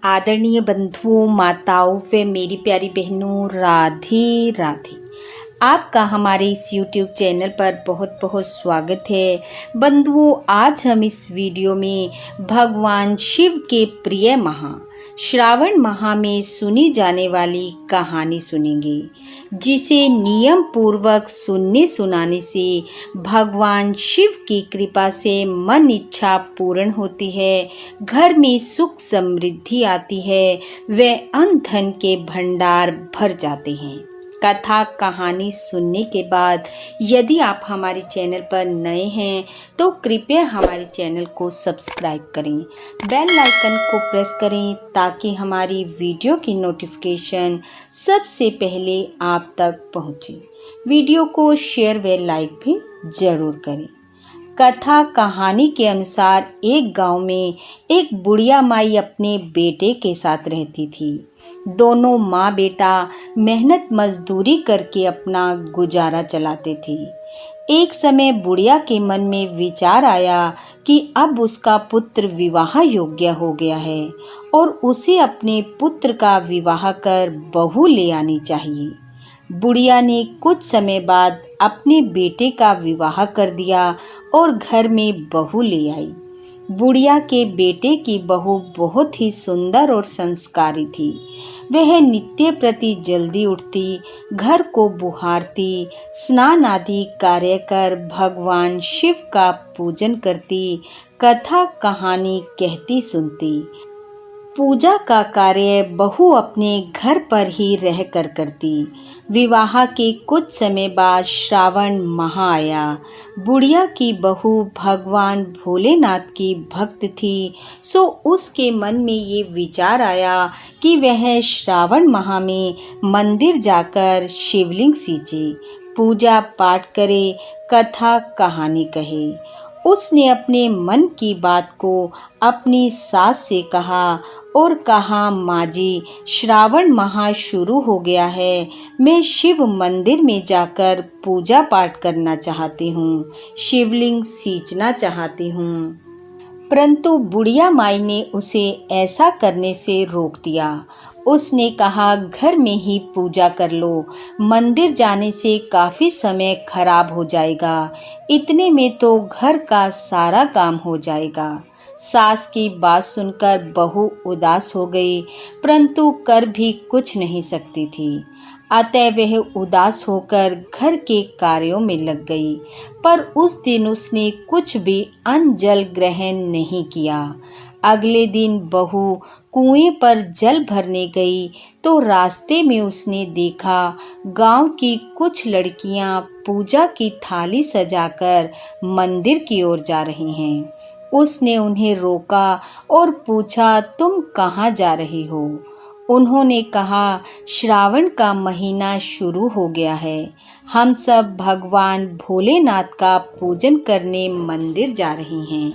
आदरणीय बंधुओं, माताओं व मेरी प्यारी बहनों, राधे राधे। आपका हमारे इस YouTube चैनल पर बहुत बहुत स्वागत है। बंधुओं, आज हम इस वीडियो में भगवान शिव के प्रिय श्रावण माह में सुनी जाने वाली कहानी सुनेंगे, जिसे नियम पूर्वक सुनने सुनाने से भगवान शिव की कृपा से मन इच्छा पूर्ण होती है, घर में सुख समृद्धि आती है व अन्न धन के भंडार भर जाते हैं। कथा कहानी सुनने के बाद यदि आप हमारे चैनल पर नए हैं तो कृपया हमारे चैनल को सब्सक्राइब करें, बेल आइकन को प्रेस करें ताकि हमारी वीडियो की नोटिफिकेशन सबसे पहले आप तक पहुंचे। वीडियो को शेयर व लाइक भी जरूर करें। कथा कहानी के अनुसार एक गांव में एक बुढ़िया माई अपने बेटे के साथ रहती थी। दोनों माँ बेटा मेहनत मजदूरी करके अपना गुजारा चलाते थे। एक समय बुढ़िया के मन में विचार आया कि अब उसका पुत्र विवाह योग्य हो गया है और उसे अपने पुत्र का विवाह कर बहू ले आनी चाहिए। बुढ़िया ने कुछ समय बाद अपने बेटे का विवाह कर दिया और घर में बहू ले आई। बुढ़िया के बेटे की बहू बहुत ही सुंदर और संस्कारी थी। वह नित्य प्रति जल्दी उठती, घर को बुहारती, स्नान आदि कार्य कर भगवान शिव का पूजन करती, कथा कहानी कहती सुनती। पूजा का कार्य बहू अपने घर पर ही रहकर करती। विवाह के कुछ समय बाद श्रावण माह आया। बुढ़िया की बहू भगवान भोलेनाथ की भक्त थी, सो उसके मन में ये विचार आया कि वह श्रावण माह में मंदिर जाकर शिवलिंग सींचे, पूजा पाठ करे, कथा कहानी कहे। उसने अपने मन की बात को अपनी सास से कहा और कहा, माँ जी, श्रावण माह शुरू हो गया है, मैं शिव मंदिर में जाकर पूजा पाठ करना चाहती हूँ, शिवलिंग सींचना चाहती हूँ। परंतु बुढ़िया माई ने उसे ऐसा करने से रोक दिया। उसने कहा, घर में ही पूजा कर लो, मंदिर जाने से काफी समय खराब हो जाएगा, इतने में तो घर का सारा काम हो जाएगा। सास की बात सुनकर बहू उदास हो गई, परंतु कर भी कुछ नहीं सकती थी। अतः वह उदास होकर घर के कार्यों में लग गई। पर उस दिन उसने कुछ भी अन्न जल ग्रहण नहीं किया। अगले दिन बहू कुएं पर जल भरने गई तो रास्ते में उसने देखा गांव की कुछ लड़कियां पूजा की थाली सजाकर मंदिर की ओर जा रही हैं। उसने उन्हें रोका और पूछा, तुम कहाँ जा रही हो? उन्होंने कहा, श्रावण का महीना शुरू हो गया है, हम सब भगवान भोलेनाथ का पूजन करने मंदिर जा रहे हैं।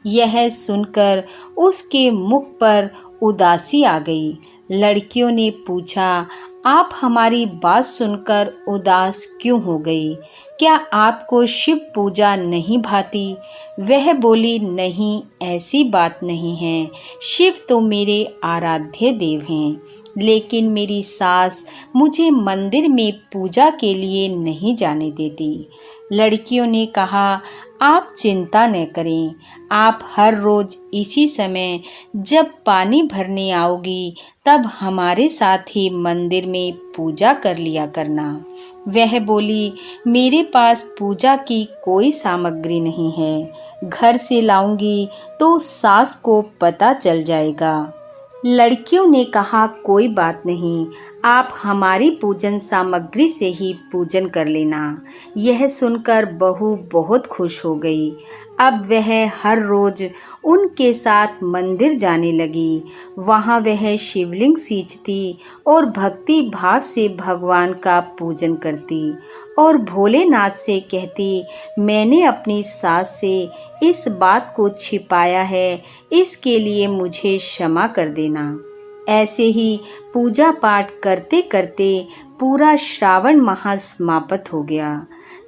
यह सुनकर उसके मुख पर उदासी आ गई। लड़कियों ने पूछा, आप हमारी बात सुनकर उदास क्यों हो गई? क्या आपको शिव पूजा नहीं भाती? वह बोली, नहीं, ऐसी बात नहीं है, शिव तो मेरे आराध्य देव हैं, लेकिन मेरी सास मुझे मंदिर में पूजा के लिए नहीं जाने देती। लड़कियों ने कहा, आप चिंता न करें, आप हर रोज इसी समय जब पानी भरने आओगी तब हमारे साथ ही मंदिर में पूजा कर लिया करना। वह बोली, मेरे पास पूजा की कोई सामग्री नहीं है, घर से लाऊंगी तो सास को पता चल जाएगा। लड़कियों ने कहा, कोई बात नहीं, आप हमारी पूजन सामग्री से ही पूजन कर लेना। यह सुनकर बहू बहुत खुश हो गई। अब वह हर रोज उनके साथ मंदिर जाने लगी। वहां वह शिवलिंग सींचती और भक्ति भाव से भगवान का पूजन करती और भोलेनाथ से कहती, मैंने अपनी सास से इस बात को छिपाया है, इसके लिए मुझे क्षमा कर देना। ऐसे ही पूजा पाठ करते करते पूरा श्रावण माह समाप्त हो गया।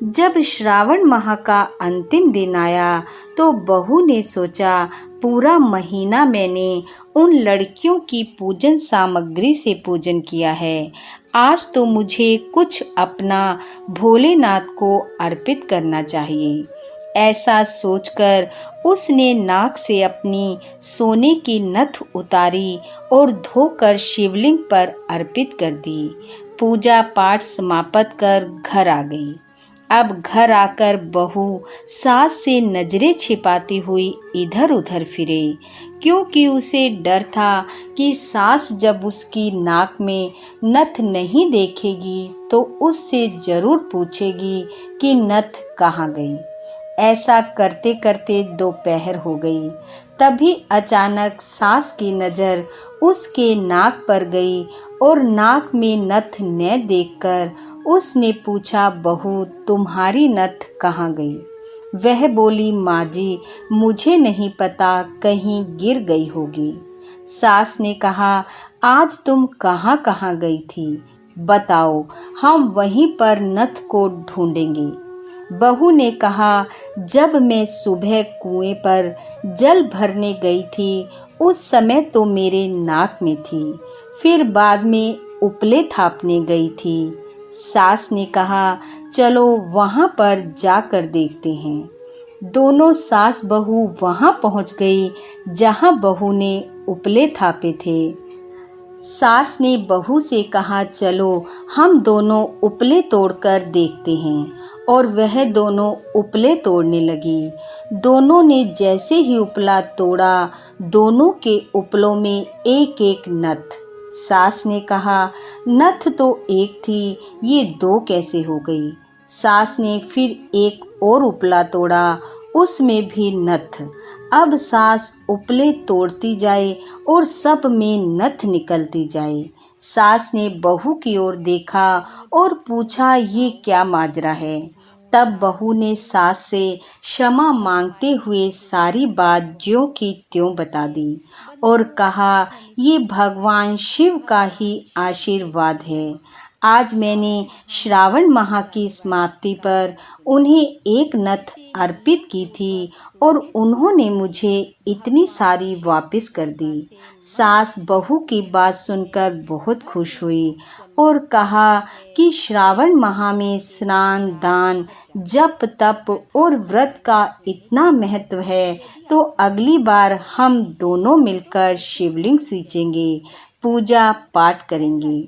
जब श्रावण माह का अंतिम दिन आया तो बहू ने सोचा, पूरा महीना मैंने उन लड़कियों की पूजन सामग्री से पूजन किया है, आज तो मुझे कुछ अपना भोलेनाथ को अर्पित करना चाहिए। ऐसा सोचकर उसने नाक से अपनी सोने की नथ उतारी और धोकर शिवलिंग पर अर्पित कर दी। पूजा पाठ समाप्त कर घर आ गई। अब घर आकर बहू सास से नजरें छिपाती हुई इधर उधर फिरे, क्योंकि उसे डर था कि सास जब उसकी नाक में नथ नहीं देखेगी तो उससे जरूर पूछेगी कि नथ कहाँ गई। ऐसा करते करते दोपहर हो गई। तभी अचानक सास की नजर उसके नाक पर गई और नाक में नथ न देखकर उसने पूछा, बहू तुम्हारी नथ कहाँ गई? वह बोली, माँ जी मुझे नहीं पता, कहीं गिर गई होगी। सास ने कहा, आज तुम कहाँ कहाँ गई थी, बताओ, हम वहीं पर नथ को ढूंढेंगे। बहू ने कहा, जब मैं सुबह कुएं पर जल भरने गई थी उस समय तो मेरे नाक में थी, फिर बाद में उपले थापने गई थी। सास ने कहा, चलो वहां पर जाकर देखते हैं। दोनों सास बहू वहां पहुंच गई जहां बहू ने उपले थापे थे। सास ने बहू से कहा, चलो हम दोनों उपले तोड़कर देखते हैं। और वह दोनों उपले तोड़ने लगी। दोनों ने जैसे ही उपला तोड़ा, दोनों के उपलों में एक एक नथ। सास ने कहा, नथ तो एक थी, ये दो कैसे हो गई? सास ने फिर एक और उपला तोड़ा, उसमें भी नथ। अब सास उपले तोड़ती जाए और सब में नथ निकलती जाए। सास ने बहू की ओर देखा और पूछा, ये क्या माजरा है? तब बहू ने सास से क्षमा मांगते हुए सारी बात ज्यों की त्यों बता दी और कहा, ये भगवान शिव का ही आशीर्वाद है। आज मैंने श्रावण माह की समाप्ति पर उन्हें एक नथ अर्पित की थी और उन्होंने मुझे इतनी सारी वापस कर दी। सास बहू की बात सुनकर बहुत खुश हुई और कहा कि श्रावण माह में स्नान, दान, जप, तप और व्रत का इतना महत्व है, तो अगली बार हम दोनों मिलकर शिवलिंग सींचेंगे, पूजा पाठ करेंगे।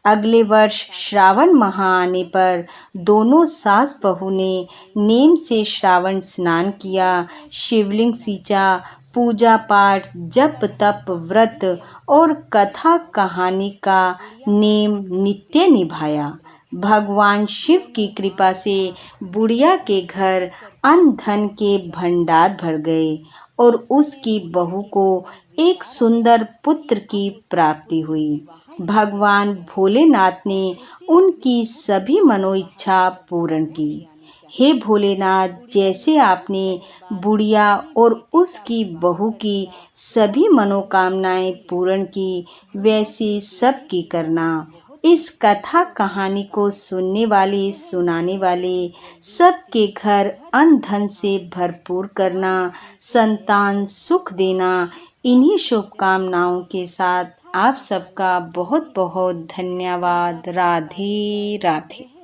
अगले वर्ष श्रावण माह आने पर दोनों सास बहू ने नेम से श्रावण स्नान किया, शिवलिंग सींचा, पूजा पाठ, जप तप, व्रत और कथा कहानी का नेम नित्य निभाया। भगवान शिव की कृपा से बुढ़िया के घर अन्न धन के भंडार भर गए और उसकी बहू को एक सुंदर पुत्र की प्राप्ति हुई। भगवान भोलेनाथ ने उनकी सभी मनोइच्छा पूर्ण की। हे भोलेनाथ, जैसे आपने बुढ़िया और उसकी बहू की सभी मनोकामनाएं पूर्ण की, वैसे सबकी करना। इस कथा कहानी को सुनने वाले, सुनाने वाले सबके घर अन्न धन से भरपूर करना, संतान सुख देना। इन्हीं शुभकामनाओं के साथ आप सबका बहुत बहुत धन्यवाद। राधे राधे।